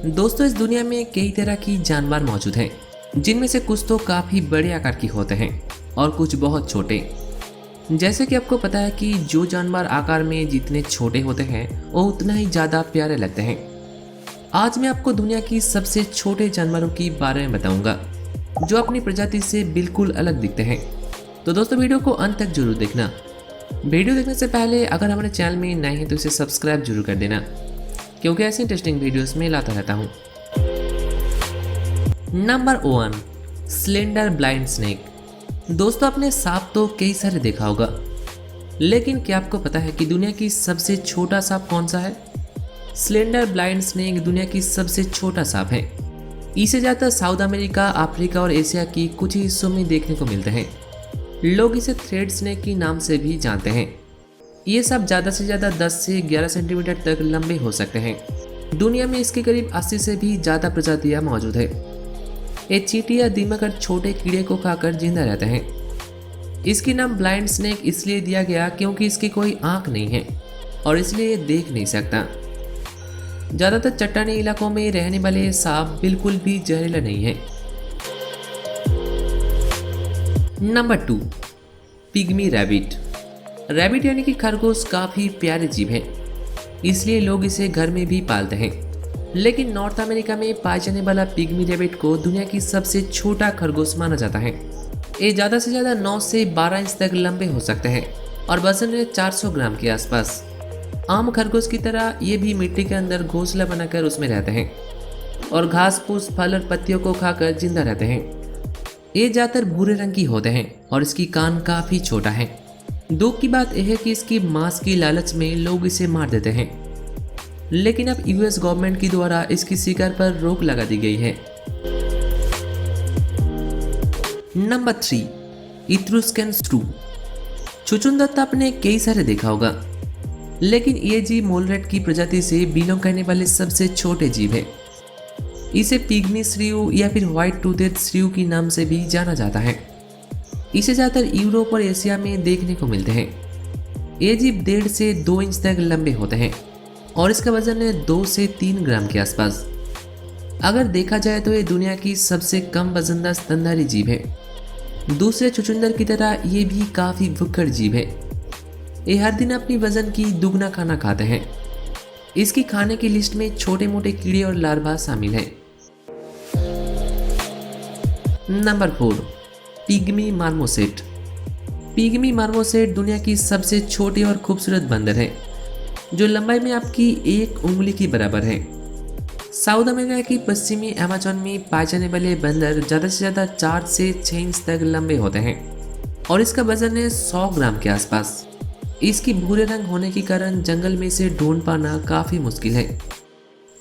दोस्तों, इस दुनिया में कई तरह की जानवर मौजूद हैं, जिनमें से कुछ तो काफी बड़े आकार के होते हैं और कुछ बहुत छोटे। जैसे कि आपको पता है कि जो जानवर आकार में जितने छोटे होते हैं वो उतना ही ज्यादा प्यारे लगते हैं। आज मैं आपको दुनिया की सबसे छोटे जानवरों के बारे में बताऊंगा, जो अपनी प्रजाति से बिल्कुल अलग दिखते हैं। तो दोस्तों, वीडियो को अंत तक जरूर देखना। वीडियो देखने से पहले अगर हमारे चैनल में नए हैं तो इसे सब्सक्राइब जरूर कर देना, क्योंकि ऐसी इंटरेस्टिंग वीडियोस में लाता रहता हूँ। Number 1, slender blind snake. दोस्तों, आपने सांप तो कई सारे देखा होगा, लेकिन क्या आपको पता है कि दुनिया की सबसे छोटा सांप कौन सा है? स्लेंडर ब्लाइंड स्नेक दुनिया की सबसे छोटा सांप है। इसे ज़्यादातर साउथ अमेरिका, अफ्रीका और एशिया की कुछ हिस्सों में देखने को मिलते हैं। लोग इसे थ्रेड स्नेक के नाम से भी जानते हैं। ये सांप ज़्यादा से ज़्यादा 10 से 11 सेंटीमीटर तक लंबे हो सकते हैं। दुनिया में इसके करीब 80 से भी ज़्यादा प्रजातियाँ मौजूद है। ये चींटी या दीमक और छोटे कीड़े को खाकर जिंदा रहते हैं। इसकी नाम ब्लाइंड स्नेक इसलिए दिया गया क्योंकि इसकी कोई आँख नहीं है और इसलिए ये देख नहीं सकता। ज़्यादातर चट्टानी इलाकों में रहने वाले सांप बिल्कुल भी जहरीला नहीं है। Number 2, pygmy rabbit. रैबिट यानी कि खरगोश काफ़ी प्यारे जीव है, इसलिए लोग इसे घर में भी पालते हैं। लेकिन नॉर्थ अमेरिका में पाए जाने वाला पिग्मी रैबिट को दुनिया की सबसे छोटा खरगोश माना जाता है। ये ज़्यादा से ज़्यादा 9 से 12 इंच तक लंबे हो सकते हैं और वजन में 400 ग्राम के आसपास। आम खरगोश की तरह ये भी मिट्टी के अंदर घोंसला बनाकर उसमें रहते हैं और घास फूस, फल और पत्तियों को खाकर जिंदा रहते हैं। ये ज़्यादातर भूरे रंग की होते हैं और इसकी कान काफ़ी छोटा है। दुख की बात यह है कि इसकी मांस की लालच में लोग इसे मार देते हैं, लेकिन अब यूएस गवर्नमेंट की द्वारा इसकी शिकार पर रोक लगा दी गई है। नंबर 3, इत्रुस्कन श्रू। छुचुंदर आपने कई सारे देखा होगा, लेकिन ये जीव मोलरेट की प्रजाति से बिलोंग करने वाले सबसे छोटे जीव है। इसे पिग्मी श्रीऊ या फिर व्हाइट टूथेड श्रीऊ के नाम से भी जाना जाता है। इसे ज़्यादातर यूरोप और एशिया में देखने को मिलते हैं। ये जीव 1.5 से 2 इंच तक लंबे होते हैं और इसका वजन है 2 से 3 ग्राम के आसपास। अगर देखा जाए तो ये दुनिया की सबसे कम वजनदार स्तनधारी जीव है। दूसरे छुचुंदर की तरह ये भी काफ़ी भुक्कड़ जीव है। ये हर दिन अपनी वजन की दुगना खाना खाते हैं। इसकी खाने की लिस्ट में छोटे मोटे कीड़े और लार्वा शामिल हैं। Number 4, pygmy marmoset. Pygmy marmoset दुनिया की सबसे छोटी और खूबसूरत बंदर है, जो लंबाई में आपकी 1 उंगली की बराबर है। साउथ अमेरिका की पश्चिमी अमेज़न में पाए जाने वाले बंदर ज़्यादा से ज़्यादा 4 से 6 इंच तक लंबे होते हैं और इसका वजन है 100 ग्राम के आसपास। इसकी भूरे रंग होने के कारण जंगल में इसे ढूंढ पाना काफ़ी मुश्किल है।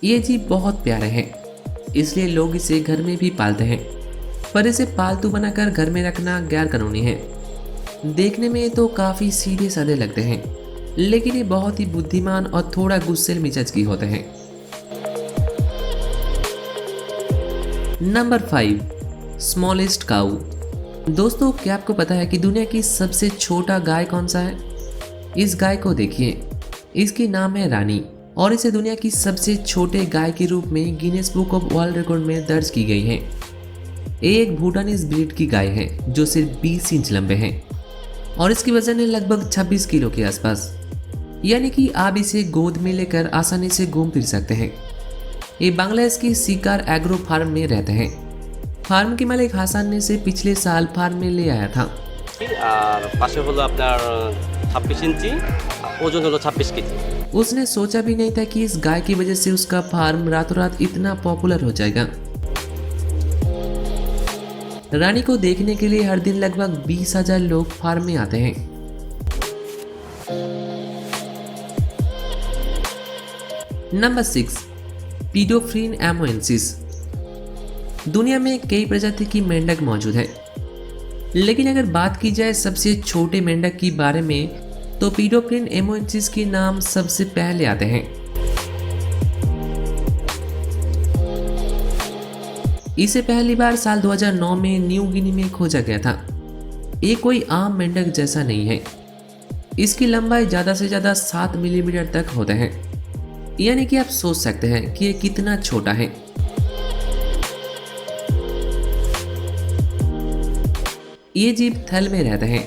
ये जीव बहुत प्यारे हैं, इसलिए लोग इसे घर में भी पालते हैं, पर इसे पालतू बनाकर घर में रखना गैर कानूनी है। देखने में तो काफ़ी सीधे साधे लगते हैं, लेकिन ये बहुत ही बुद्धिमान और थोड़ा गुस्सैल मिजाज की होते हैं। नंबर 5, स्मॉलेस्ट काऊ। दोस्तों, क्या आपको पता है कि दुनिया की सबसे छोटा गाय कौन सा है? इस गाय को देखिए, इसकी नाम है रानी और इसे दुनिया की सबसे छोटे गाय के रूप में Guinness book of world record में दर्ज की गई है। ये एक भूटानीज ब्रीड की गाय है जो सिर्फ 20 इंच लंबे हैं और इसकी वजन है लगभग 26 किलो के आसपास, यानी कि आप इसे गोद में लेकर आसानी से घूम फिर सकते हैं। ये बांग्लादेश की शिकार एग्रो फार्म में रहते हैं। फार्म के मालिक हासान ने इसे पिछले साल फार्म में ले आया था। আর পাশে হলো আপনার 26 इंची, ওজন হলো 26 केजी। उसने सोचा भी नहीं था कि इस गाय की वजह से उसका फार्म रातों रात इतना पॉपुलर हो जाएगा। रानी को देखने के लिए हर दिन लगभग 20,000 लोग फार्म में आते हैं। नंबर 6, पीडोफ्रीन एमोएंसिस। दुनिया में कई प्रजाति की मेंढक मौजूद है, लेकिन अगर बात की जाए सबसे छोटे मेंढक के बारे में तो पीडोफ्रीन एमोएंसिस के नाम सबसे पहले आते हैं। इसे पहली बार साल 2009 में न्यू गिनी में खोजा गया था। ये कोई आम मेंढक जैसा नहीं है। इसकी लंबाई ज़्यादा से ज़्यादा 7 मिलीमीटर तक होते हैं। यानी कि आप सोच सकते हैं कि ये कितना छोटा है। ये जीव थल में रहते हैं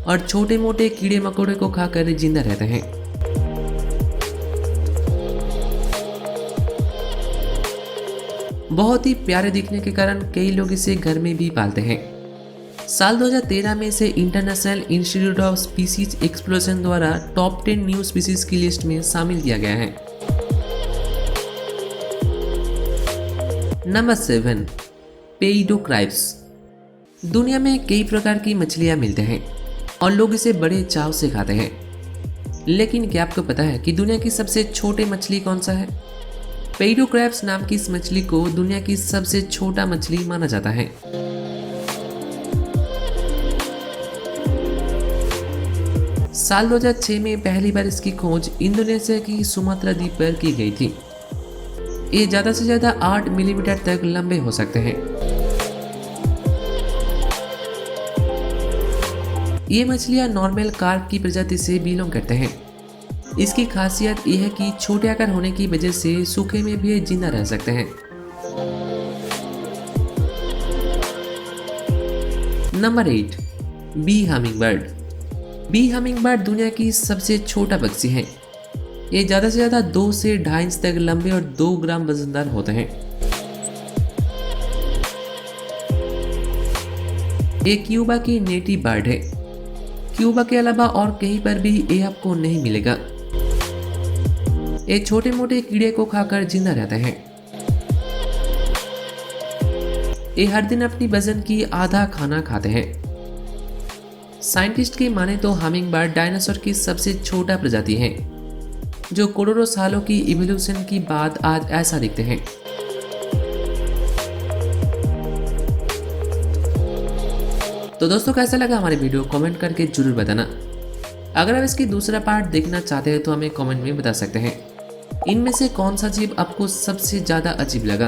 और छोटे मोटे कीड़े मकोड़े को खाकर जिंदा रहते हैं। बहुत ही प्यारे दिखने के कारण कई लोग इसे घर में भी पालते हैं। साल 2013 में इसे international institute of species exploration द्वारा टॉप 10 न्यू स्पीसीज की लिस्ट में शामिल किया गया है। नंबर 7, पेइडोक्राइब्स। दुनिया में कई प्रकार की मछलियां मिलते हैं और लोग इसे बड़े चाव से खाते हैं। लेकिन क्या आपको पता है कि दुनिया की सबसे छोटी मछली कौन सा है? पेइडोक्राइब्स नाम की इस मछली को दुनिया की सबसे छोटा मछली माना जाता है। साल 2006 में पहली बार इसकी खोज इंडोनेशिया की सुमात्रा द्वीप पर की गई थी। ये ज्यादा से ज्यादा 8 मिलीमीटर तक लंबे हो सकते हैं। ये मछलियां नॉर्मल कार्प की प्रजाति से बिलोंग करते हैं। इसकी खासियत यह है कि छोटे आकार होने की वजह से सूखे में भी जिंदा रह सकते हैं। Number 8, bee hummingbird. Bee hummingbird दुनिया की सबसे छोटा पक्षी है। ये ज्यादा से ज्यादा 2 से 2.5 इंच तक लंबे और 2 ग्राम वजनदार होते हैं। ये क्यूबा की नेटिव बर्ड है। क्यूबा के अलावा और कहीं पर भी ये आपको नहीं मिलेगा। ये छोटे मोटे कीड़े को खाकर जिंदा रहते हैं। ये हर दिन अपनी वजन की आधा खाना खाते हैं। साइंटिस्ट की माने तो हमिंगबर्ड डायनासोर की सबसे छोटा प्रजाति है, जो करोड़ों सालों की इवोल्यूशन की बाद आज ऐसा दिखते हैं। तो दोस्तों, कैसा लगा हमारी वीडियो कमेंट करके जरूर बताना। अगर आप इसकी दूसरा पार्ट देखना चाहते हैं तो हमें कमेंट में बता सकते हैं। इनमें से कौन सा जीव आपको सबसे ज़्यादा अजीब लगा,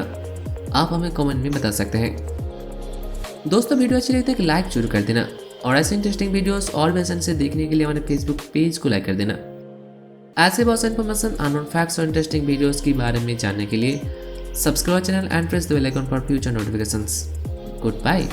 आप हमें कमेंट में बता सकते हैं। दोस्तों, वीडियो अच्छी लगी तो एक लाइक जरूर कर देना और ऐसे इंटरेस्टिंग वीडियोस और वेसन से देखने के लिए हमारे फेसबुक पेज को लाइक कर देना। ऐसे बहुत सा इन्फॉर्मेशन, अननोन फैक्ट्स और इंटरेस्टिंग वीडियोस के बारे में जानने के लिए subscribe channel and press the bell icon for future notifications. Good bye.